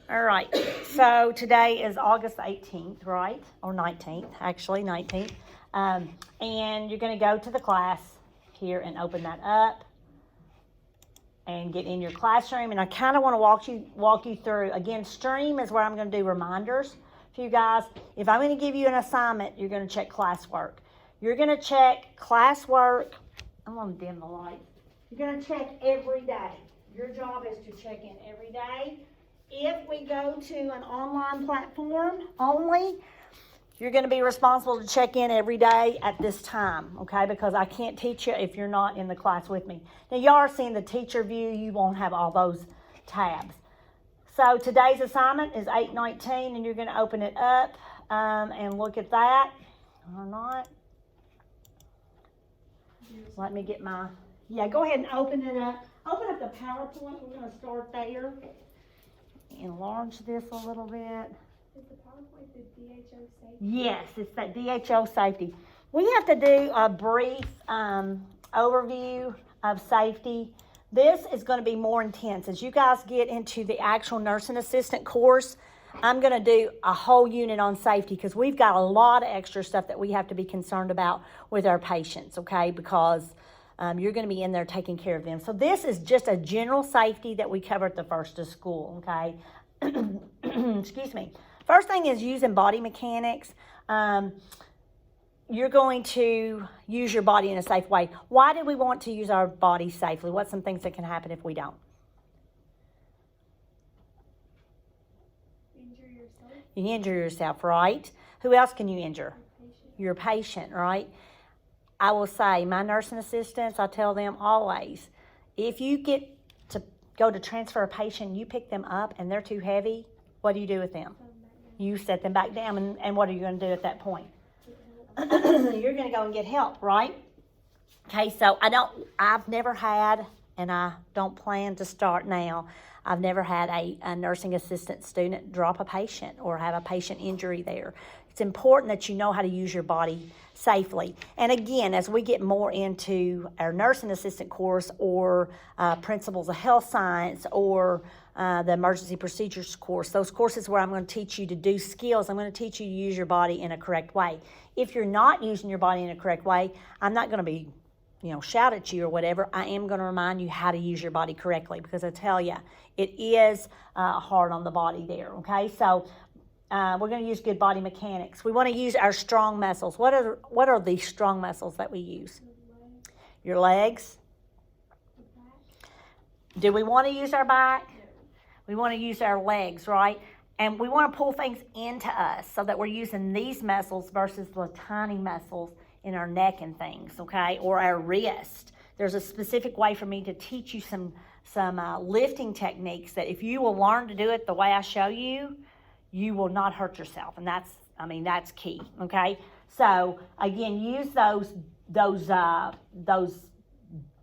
All right, so today is August 18th, right? Or 19th, actually, 19th. And you're going to go to the class here and open that up and get in your classroom. And I kind of want to walk you through. Again, stream is where I'm going to do reminders for you guys. If I'm going to give you an assignment, you're going to check classwork. You're going to check classwork. I'm going to dim the light. You're going to check every day. Your job is to check in every day. If we go to an online platform only, you're going to be responsible to check in every day at this time, okay? Because I can't teach you if you're not in the class with me. Now, y'all are seeing the teacher view. You won't have all those tabs. So today's assignment is 8:19, and you're going to open it up and look at that. Or not. Let me get my, go ahead and open it up. Open up the PowerPoint. We're going to start there. Enlarge this a little bit. Is the PowerPoint the DHO safety? Yes, it's that DHO safety. We have to do a brief overview of safety. This is going to be more intense. As you guys get into the actual nursing assistant course, I'm going to do a whole unit on safety because we've got a lot of extra stuff that we have to be concerned about with our patients, okay? Because you're going to be in there taking care of them. So this is just a general safety that we cover at the first of school, okay? Excuse me. First thing is using body mechanics. You're going to use your body in a safe way. Why do we want to use our body safely? What's some things that can happen if we don't? Injure yourself. You injure yourself, right? Who else can you injure? Your patient, right? I will say, my nursing assistants, I tell them always, if you get to go to transfer a patient, you pick them up and they're too heavy, what do you do with them? You set them back down, and what are you going to do at that point? You're going to go and get help, right? Okay, so I've never had, and I don't plan to start now, I've never had a nursing assistant student drop a patient or have a patient injury there. It's important that you know how to use your body safely. And again, as we get more into our nursing assistant course or principles of health science or the emergency procedures course, those courses where I'm going to teach you to do skills, I'm going to teach you to use your body in a correct way. If you're not using your body in a correct way, I'm not going to be shout at you or whatever. I am going to remind you how to use your body correctly because I tell you, it is hard on the body there, okay? So we're going to use good body mechanics. We want to use our strong muscles. What are the strong muscles that we use? Your legs. Do we want to use our back? We want to use our legs, right? And we want to pull things into us so that we're using these muscles versus the tiny muscles in our neck and things, okay? Or our wrist. There's a specific way for me to teach you some lifting techniques that if you will learn to do it the way I show you, you will not hurt yourself. And that's key, okay? So again, use those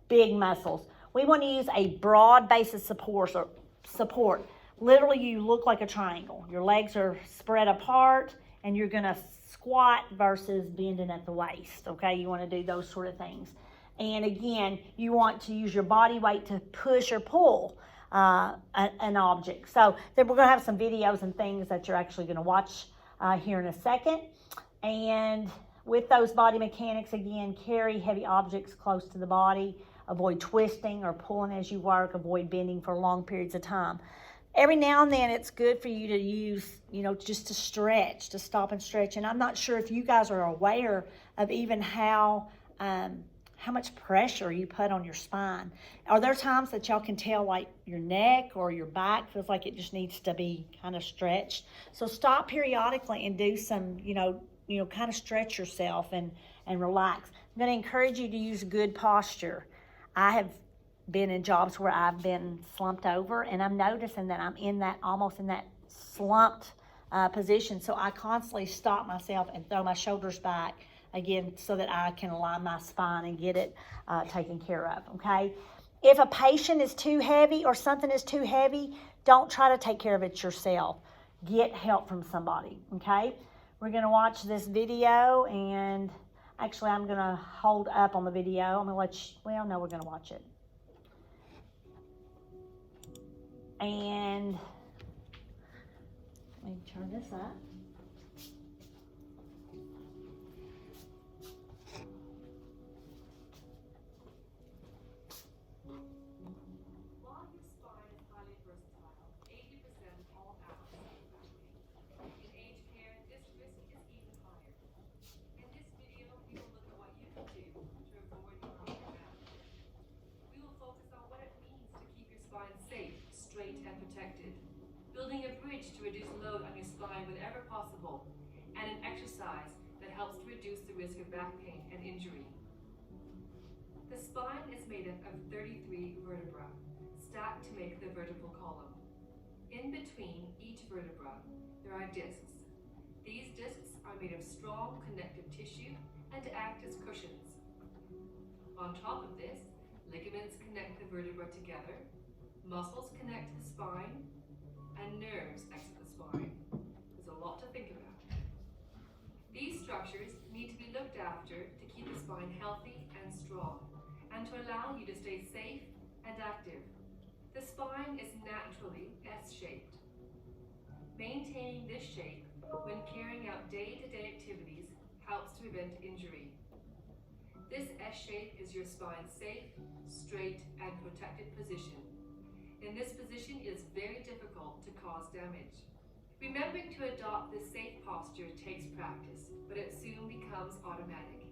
big muscles. We want to use a broad base of support. Literally, you look like a triangle. Your legs are spread apart, and you're going to squat versus bending at the waist, okay? You want to do those sort of things. And again, you want to use your body weight to push or pull an object. So then we're going to have some videos and things that you're actually going to watch here in a second. And with those body mechanics, again, carry heavy objects close to the body. Avoid twisting or pulling as you work. Avoid bending for long periods of time. Every now and then, it's good for you to use, just to stretch, to stop and stretch. And I'm not sure if you guys are aware of even how much pressure you put on your spine. Are there times that y'all can tell, like, your neck or your back feels like it just needs to be kind of stretched? So stop periodically and do some, kind of stretch yourself and relax. I'm going to encourage you to use good posture. I have been in jobs where I've been slumped over, and I'm noticing that I'm almost in that slumped position. So I constantly stop myself and throw my shoulders back again so that I can align my spine and get it taken care of, okay? If a patient is too heavy or something is too heavy, don't try to take care of it yourself. Get help from somebody, okay? We're going to watch this video, and actually I'm going to hold up on the video. I'm going to let you, no, we're going to watch it. And website. While your spine is highly versatile, 80% of all adults suffer back pain. In aged care, this risk is even higher. In this video, we will look at what you can do to avoid your lower back. We will focus on what it means to keep your spine safe, straight, and protected, building a bridge to reduce load on your spine whenever possible, and an exercise that helps to reduce the risk of back pain and injury. The spine is made up of 33 vertebrae, stacked to make the vertebral column. In between each vertebra, there are discs. These discs are made of strong connective tissue and act as cushions. On top of this, ligaments connect the vertebra together, muscles connect the spine, and nerves exit the spine. There's a lot to think about. These structures need to be looked after to keep the spine healthy and strong, and to allow you to stay safe and active. The spine is naturally S-shaped. Maintaining this shape when carrying out day-to-day activities helps to prevent injury. This S shape is your spine's safe, straight, and protected position. In this position, it is very difficult to cause damage. Remembering to adopt this safe posture takes practice, but it soon becomes automatic.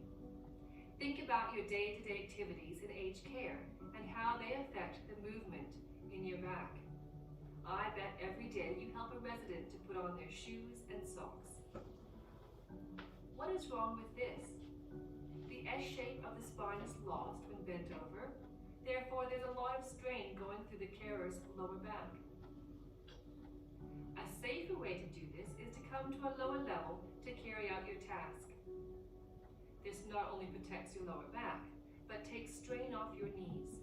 Think about your day-to-day activities in aged care and how they affect the movement in your back. I bet every day you help a resident to put on their shoes and socks. What is wrong with this? The S shape of the spine is lost when bent over. Therefore, there's a lot of strain going through the carer's lower back. A safer way to do this is to come to a lower level to carry out your task. This not only protects your lower back, but takes strain off your knees.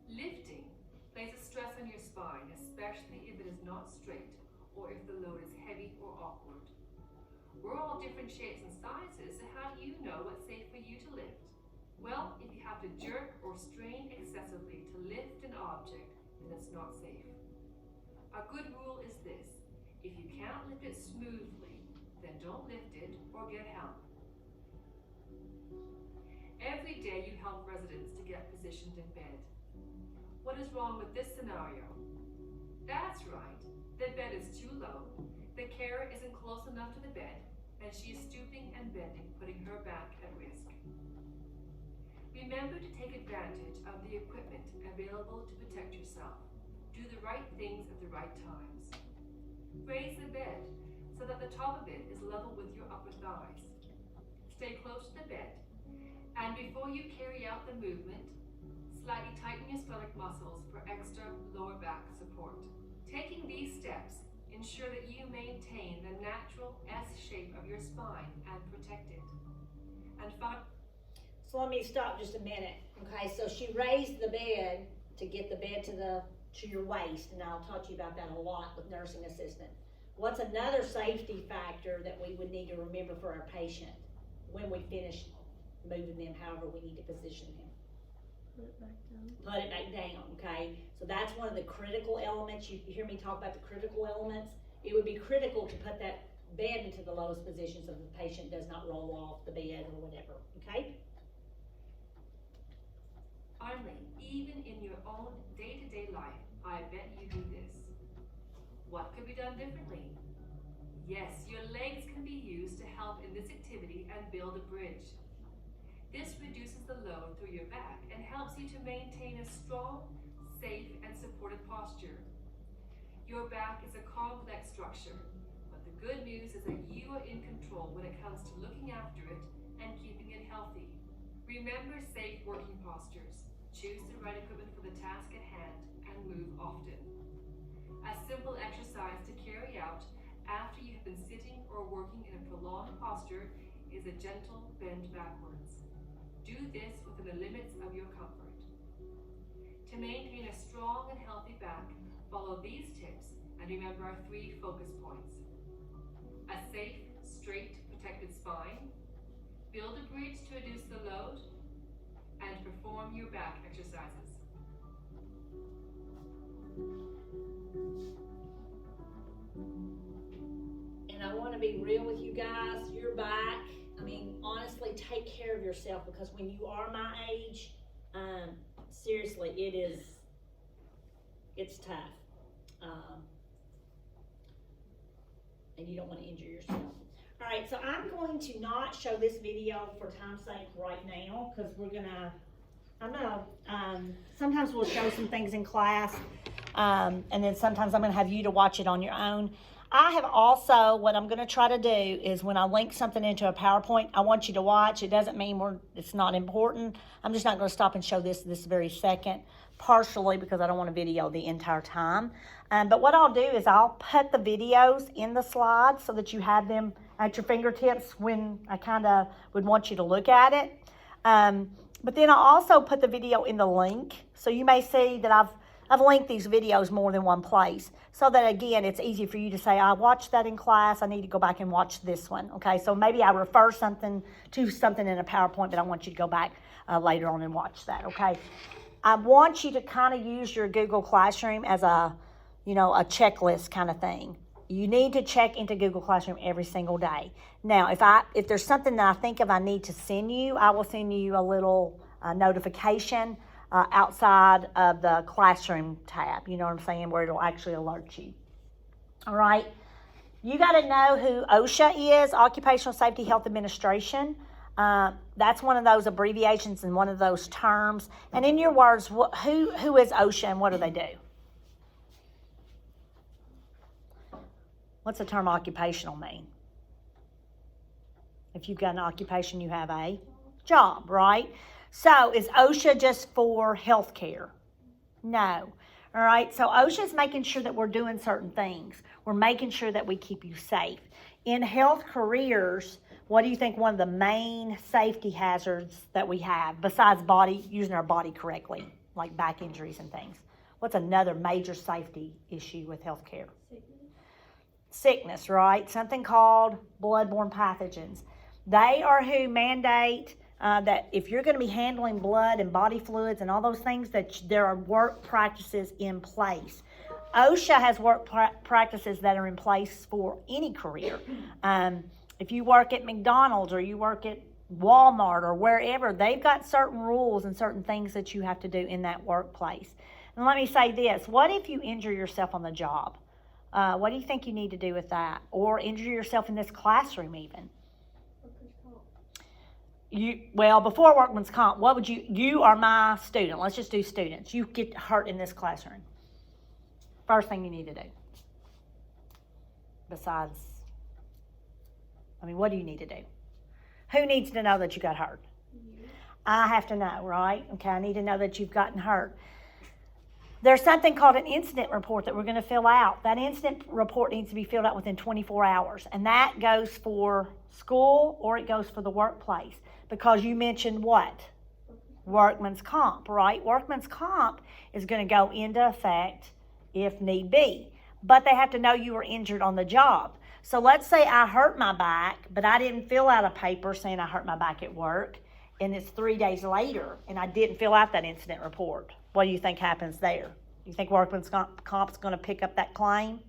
Lifting places a stress on your spine, especially if it is not straight or if the load is heavy or awkward. We're all different shapes and sizes, so how do you know what's safe for you to lift? Well, if you have to jerk or strain excessively to lift an object, then it's not safe. A good rule is this: if you can't lift it smoothly, then don't lift it or get help. Every day you help residents to get positioned in bed. What is wrong with this scenario? That's right, the bed is too low, the carer isn't close enough to the bed, and she is stooping and bending, putting her back at risk. Remember to take advantage of the equipment available to protect yourself. Do the right things at the right times. Raise the bed so that the top of it is level with your upper thighs. Stay close to the bed, and before you carry out the movement, slightly tighten your stomach muscles for extra lower back support. Taking these steps ensure that you maintain the natural S shape of your spine and protect it. And So let me stop just a minute. Okay, so she raised the bed to get the bed to your waist, and I'll talk to you about that a lot with nursing assistant. What's another safety factor that we would need to remember for our patient when we finish moving them, however we need to position them? Put it back down. Put it back down, okay? So that's one of the critical elements. You hear me talk about the critical elements. It would be critical to put that bed into the lowest position so the patient does not roll off the bed or whatever, okay? Finally, even in your own day-to-day life, I bet you do this. What could be done differently? Yes, your legs can be used to help in this activity and build a bridge. This reduces the load through your back and helps you to maintain a strong, safe, and supported posture. Your back is a complex structure, but the good news is that you are in control when it comes to looking after it and keeping it healthy. Remember safe working postures. Choose the right equipment for the task at hand and move often. A simple exercise to carry out after you have been sitting or working in a prolonged posture is a gentle bend backwards. Do this within the limits of your comfort. To maintain a strong and healthy back, follow these tips and remember our 3 focus points. A safe, straight, protected spine, build a bridge to reduce the load, and perform your back exercises. want to be real with you guys. You're back. I mean, honestly, take care of yourself, because when you are my age, seriously, it's tough. And you don't want to injure yourself. All right, so I'm going to not show this video for time's sake right now, because sometimes we'll show some things in class, and then sometimes I'm gonna have you to watch it on your own. I have also, what I'm gonna try to do is when I link something into a PowerPoint, I want you to watch. It doesn't mean it's not important. I'm just not gonna stop and show this very second, partially because I don't want to video the entire time. But what I'll do is I'll put the videos in the slides so that you have them at your fingertips when I kind of would want you to look at it. But then I'll also put the video in the link. So you may see that I've linked these videos more than one place, so that again, it's easy for you to say, I watched that in class, I need to go back and watch this one, okay? So maybe I refer something to something in a PowerPoint, but I want you to go back later on and watch that, okay? I want you to kind of use your Google Classroom as a checklist kind of thing. You need to check into Google Classroom every single day. Now, if there's something that I think of I need to send you, I will send you a little notification outside of the Classroom tab, you know what I'm saying, where it'll actually alert you. All right? You got to know who OSHA is, Occupational Safety Health Administration. That's one of those abbreviations and one of those terms. And in your words, who is OSHA and what do they do? What's the term occupational mean? If you've got an occupation, you have a job, right? So is OSHA just for healthcare? No. All right, so OSHA is making sure that we're doing certain things. We're making sure that we keep you safe. In health careers, what do you think one of the main safety hazards that we have, besides using our body correctly, like back injuries and things? What's another major safety issue with healthcare? Sickness, right? Something called bloodborne pathogens. They are who mandate that if you're going to be handling blood and body fluids and all those things, that there are work practices in place. OSHA has work practices that are in place for any career. If you work at McDonald's or you work at Walmart or wherever, they've got certain rules and certain things that you have to do in that workplace. And let me say this, what if you injure yourself on the job? What do you think you need to do with that? Or injure yourself in this classroom even? Before workman's comp, what would you are my student. Let's just do students. You get hurt in this classroom. First thing you need to do. Besides, what do you need to do? Who needs to know that you got hurt? I have to know, right? Okay, I need to know that you've gotten hurt. There's something called an incident report that we're going to fill out. That incident report needs to be filled out within 24 hours. And that goes for school or it goes for the workplace. Because you mentioned what? Workman's comp, right? Workman's comp is going to go into effect if need be. But they have to know you were injured on the job. So let's say I hurt my back, but I didn't fill out a paper saying I hurt my back at work. And it's 3 days later and I didn't fill out that incident report. What do you think happens there? You think workman's comp's going to pick up that claim?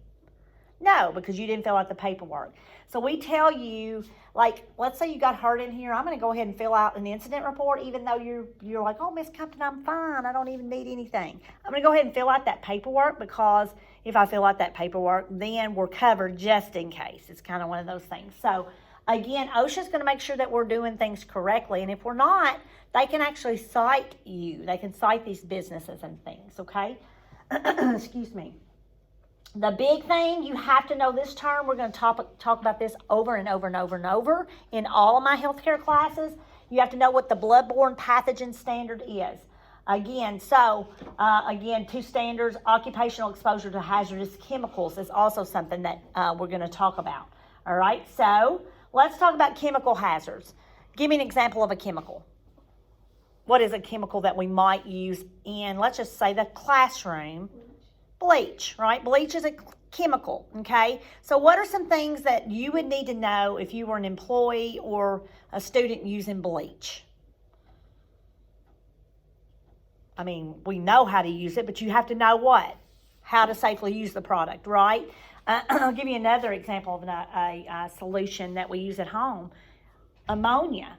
No, because you didn't fill out the paperwork. So we tell you, let's say you got hurt in here, I'm going to go ahead and fill out an incident report, even though you're like, oh, Miss Compton, I'm fine. I don't even need anything. I'm going to go ahead and fill out that paperwork, because if I fill out that paperwork, then we're covered just in case. It's kind of one of those things. So again, OSHA's going to make sure that we're doing things correctly. And if we're not, they can actually cite you. They can cite these businesses and things, okay? Excuse me. The big thing, you have to know this term. We're going to talk about this over and over and over and over in all of my healthcare classes. You have to know what the bloodborne pathogen standard is. Again, two standards. Occupational exposure to hazardous chemicals is also something that we're going to talk about. All right, so let's talk about chemical hazards. Give me an example of a chemical. What is a chemical that we might use in, let's just say, the classroom? Bleach, right? Bleach is a chemical, okay? So what are some things that you would need to know if you were an employee or a student using bleach? We know how to use it, but you have to know what? how to safely use the product, right? I'll give you another example of a solution that we use at home. Ammonia.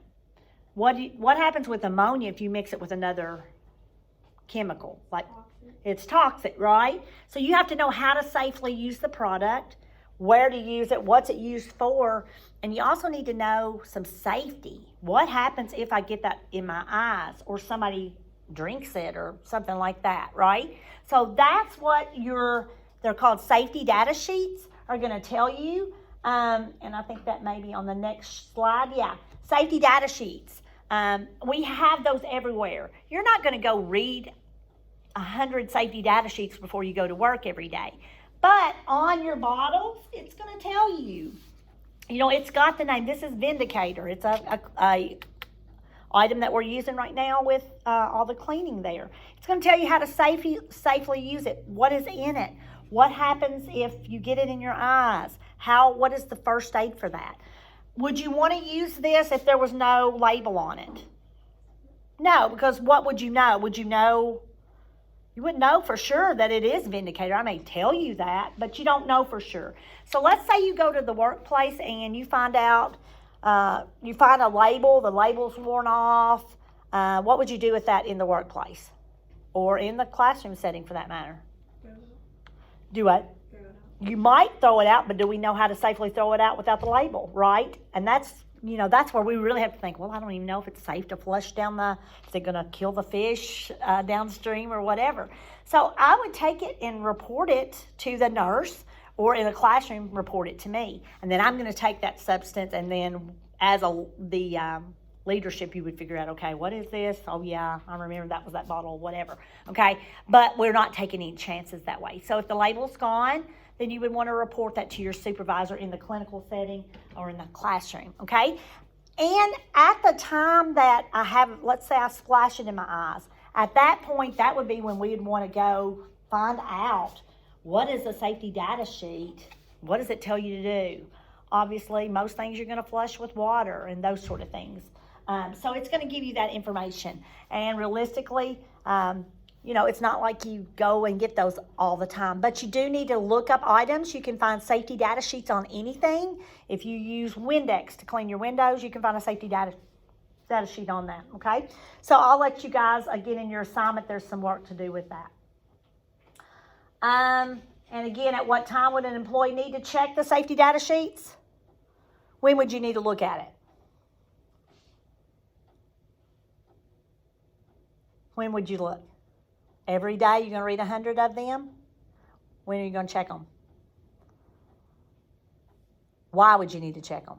What happens with ammonia if you mix it with another chemical? Like, it's toxic, right? So you have to know how to safely use the product, where to use it, what's it used for, and you also need to know some safety. What happens if I get that in my eyes or somebody drinks it or something like that, right? So that's what they're called safety data sheets are going to tell you. And I think that may be on the next slide. Yeah, safety data sheets. We have those everywhere. You're not going to go read 100 safety data sheets before you go to work every day. But on your bottles, it's going to tell you. You know, it's got the name. This is Vindicator. It's a item that we're using right now with all the cleaning there. It's going to tell you how to safely use it. What is in it? What happens if you get it in your eyes? What is the first aid for that? Would you want to use this if there was no label on it? No, because what would you know? Would you know? You wouldn't know for sure that it is Vindicator. I may tell you that, but you don't know for sure. So let's say you go to the workplace and you find out, you find a label, the label's worn off. What would you do with that in the workplace? Or in the classroom setting for that matter? Do what? You might throw it out, but do we know how to safely throw it out without the label, right? And that's where we really have to think, well, I don't even know if it's safe to flush down is it going to kill the fish downstream or whatever. So I would take it and report it to the nurse, or in a classroom, report it to me. And then I'm going to take that substance, and then as the leadership, you would figure out, okay, what is this? Oh, yeah, I remember that was that bottle, whatever. Okay, but we're not taking any chances that way. So if the label's gone, then you would want to report that to your supervisor in the clinical setting or in the classroom, okay? And at the time that let's say I splash it in my eyes, at that point, that would be when we would want to go find out what is the safety data sheet, what does it tell you to do? Obviously, most things you're going to flush with water and those sort of things. So it's going to give you that information. And realistically, it's not like you go and get those all the time, but you do need to look up items. You can find safety data sheets on anything. If you use Windex to clean your windows, you can find a safety data sheet on that, okay? So I'll let you guys, again, in your assignment, there's some work to do with that. And again, at what time would an employee need to check the safety data sheets? When would you need to look at it? When would you look? Every day you're going to read 100 of them? When are you going to check them? Why would you need to check them?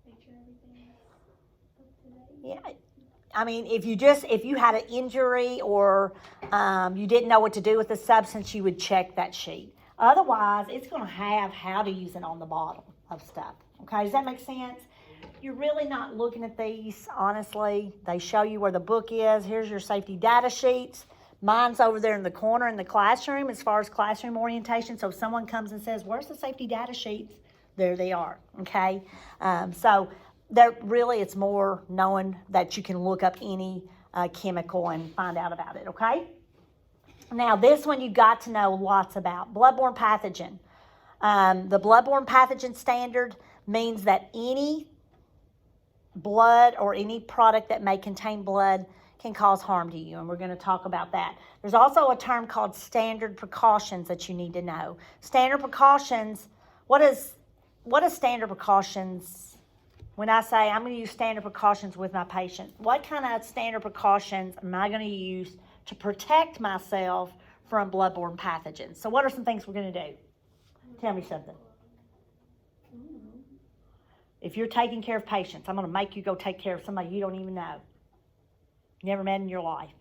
Make sure everything is up to date. Yeah. I mean, if you had an injury or you didn't know what to do with the substance, you would check that sheet. Otherwise, it's going to have how to use it on the bottom of stuff. Okay, does that make sense? You're really not looking at these, honestly. They show you where the book is. Here's your safety data sheets. Mine's over there in the corner in the classroom as far as classroom orientation. So if someone comes and says, where's the safety data sheets? There they are, okay? So it's more knowing that you can look up any chemical and find out about it, okay? Now, this one you got to know lots about. Bloodborne pathogen. The bloodborne pathogen standard means that any blood or any product that may contain blood can cause harm to you, and we're going to talk about that. There's also a term called standard precautions that you need to know. Standard precautions, what is standard precautions? When I say I'm going to use standard precautions with my patient, what kind of standard precautions am I going to use to protect myself from bloodborne pathogens? So what are some things we're going to do? Tell me something. If you're taking care of patients, I'm going to make you go take care of somebody you don't even know, never met in your life.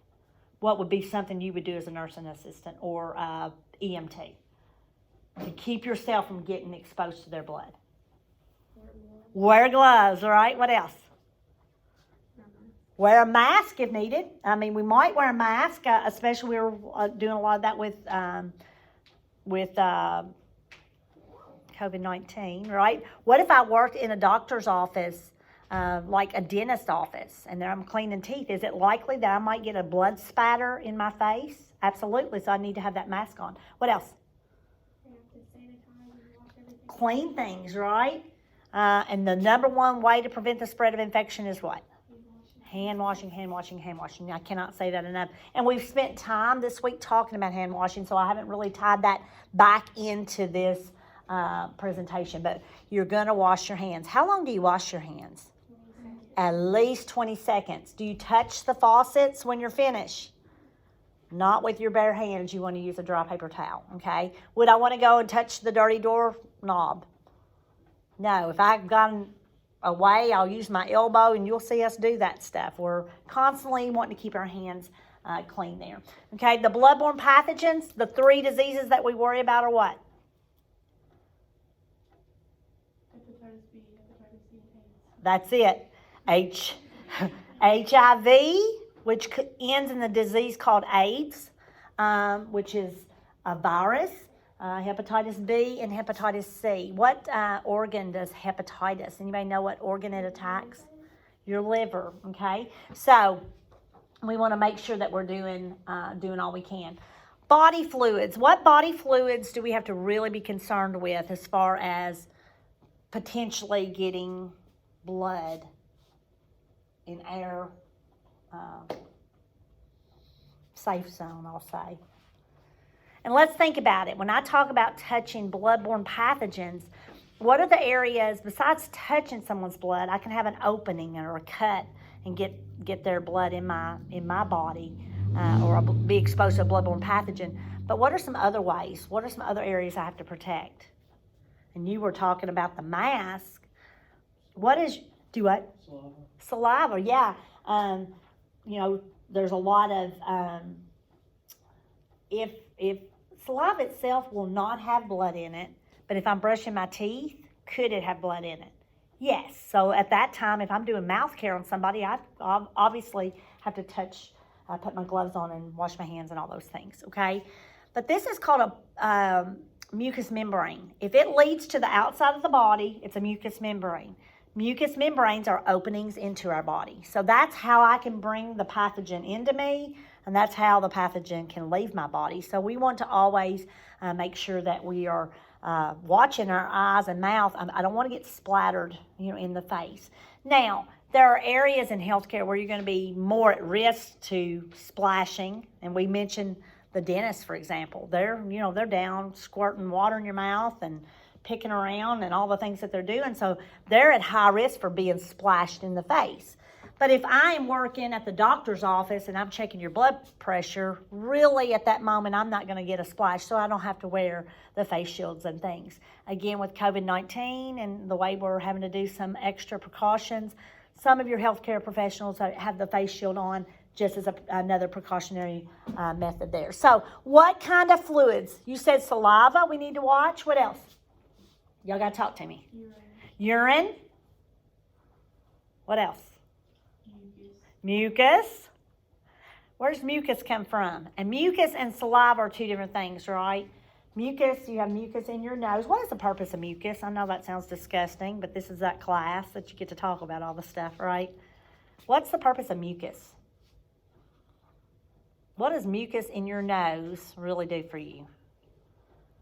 What would be something you would do as a nursing assistant or EMT to keep yourself from getting exposed to their blood? Wear gloves, all right? What else? Wear a mask if needed. I mean, we might wear a mask, especially we were doing a lot of that with COVID-19, right? What if I worked in a doctor's office, like a dentist office, and I'm cleaning teeth? Is it likely that I might get a blood spatter in my face absolutely. So I need to have that mask on. What else? We have to sanitize and wash everything. Clean things, right? And the number one way to prevent the spread of infection is what? And washing. Hand washing. I cannot say that enough. And we've spent time this week talking about hand washing, so I haven't really tied that back into this presentation. But you're going to wash your hands. How long do you wash your hands? 20 seconds. At least 20 seconds. Do you touch the faucets when you're finished? Not with your bare hands. You want to use a dry paper towel, okay? Would I want to go and touch the dirty door knob? No. If I've gone away, I'll use my elbow, and you'll see us do that stuff. We're constantly wanting to keep our hands clean there. Okay, the bloodborne pathogens, the 3 diseases that we worry about are what? Hepatitis B, hepatitis C, and AIDS. That's it. HIV, which ends in the disease called AIDS, which is a virus, hepatitis B, and hepatitis C. What organ does hepatitis? Anybody know what organ it attacks? Your liver, okay? So we want to make sure that we're doing all we can. Body fluids. What body fluids do we have to really be concerned with as far as potentially getting blood in our safe zone, I'll say. And let's think about it. When I talk about touching bloodborne pathogens, what are the areas, besides touching someone's blood, I can have an opening or a cut and get their blood in my body or be exposed to a bloodborne pathogen. But what are some other ways? What are some other areas I have to protect? And you were talking about the mask. Do what? Saliva, yeah. There's a lot of, if saliva itself will not have blood in it, but if I'm brushing my teeth, could it have blood in it? Yes. So at that time, if I'm doing mouth care on somebody, I obviously have to put my gloves on and wash my hands and all those things, okay? But this is called a mucous membrane. If it leads to the outside of the body, it's a mucous membrane. Mucous membranes are openings into our body. So that's how I can bring the pathogen into me, and that's how the pathogen can leave my body. So we want to always make sure that we are watching our eyes and mouth. I don't want to get splattered, in the face. Now, there are areas in healthcare where you're going to be more at risk to splashing, and we mentioned the dentist, for example. They're down squirting water in your mouth and picking around and all the things that they're doing. So they're at high risk for being splashed in the face. But if I am working at the doctor's office and I'm checking your blood pressure, really at that moment I'm not going to get a splash, so I don't have to wear the face shields and things. Again, with COVID-19 and the way we're having to do some extra precautions, some of your healthcare professionals have the face shield on just as another precautionary method there. So what kind of fluids? You said saliva we need to watch. What else? Y'all got to talk to me. Urine. What else? Mucus. Where's mucus come from? And mucus and saliva are 2 different things, right? Mucus, you have mucus in your nose. What is the purpose of mucus? I know that sounds disgusting, but this is that class that you get to talk about all the stuff, right? What's the purpose of mucus? What does mucus in your nose really do for you?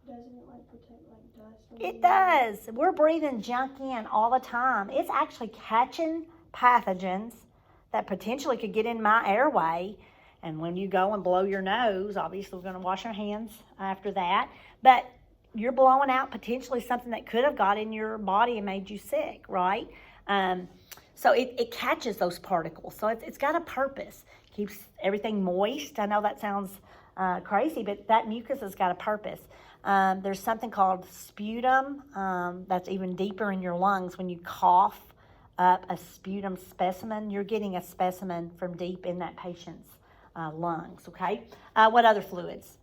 Doesn't it protect dust? It does. We're breathing junk in all the time. It's actually catching pathogens that potentially could get in my airway. And when you go and blow your nose, obviously we're going to wash our hands after that, but you're blowing out potentially something that could have got in your body and made you sick, right? So it catches those particles. So it's got a purpose. Keeps everything moist. I know that sounds crazy, but that mucus has got a purpose. There's something called sputum that's even deeper in your lungs. When you cough up a sputum specimen, you're getting a specimen from deep in that patient's lungs, okay? What other fluids?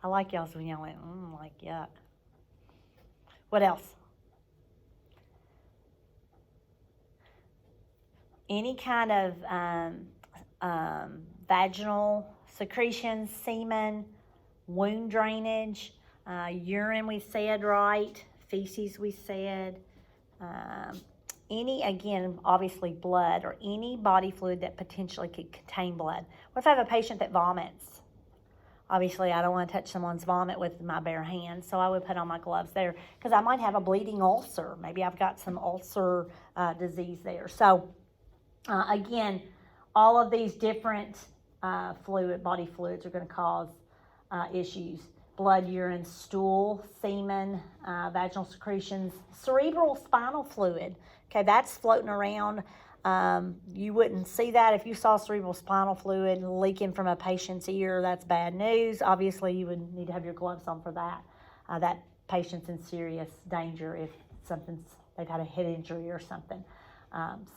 I like y'all's when y'all went, like yuck. What else? Any kind of vaginal secretions, semen, wound drainage, urine we said, right? Feces we said. any, again, obviously blood or any body fluid that potentially could contain blood. What if I have a patient that vomits? Obviously, I don't want to touch someone's vomit with my bare hands, so I would put on my gloves there because I might have a bleeding ulcer. Maybe I've got some ulcer disease there. So, again, all of these different body fluids are going to cause issues. Blood, urine, stool, semen, vaginal secretions, cerebral spinal fluid. Okay, that's floating around. You wouldn't see that if you saw cerebral spinal fluid leaking from a patient's ear. That's bad news. Obviously, you would need to have your gloves on for that. That patient's in serious danger if they've had a head injury or something.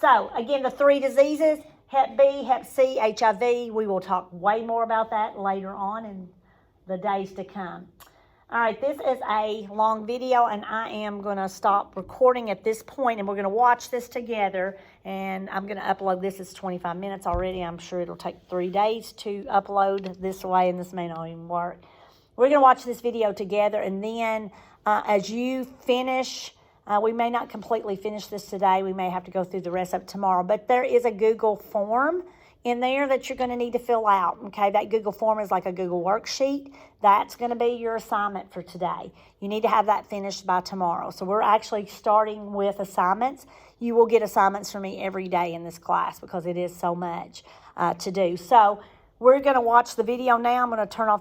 So, again, the 3 diseases, Hep B, Hep C, HIV. We will talk way more about that later on in the days to come. All right, this is a long video, and I am going to stop recording at this point, and we're going to watch this together, and I'm going to upload this. It's 25 minutes already. I'm sure it'll take 3 days to upload this way, and this may not even work. We're going to watch this video together, and then as you finish, we may not completely finish this today. We may have to go through the rest of it tomorrow, but there is a Google form in there that you're going to need to fill out, okay? That Google form is like a Google worksheet. That's going to be your assignment for today. You need to have that finished by tomorrow. So we're actually starting with assignments. You will get assignments from me every day in this class because it is so much to do. So we're going to watch the video now. I'm going to turn off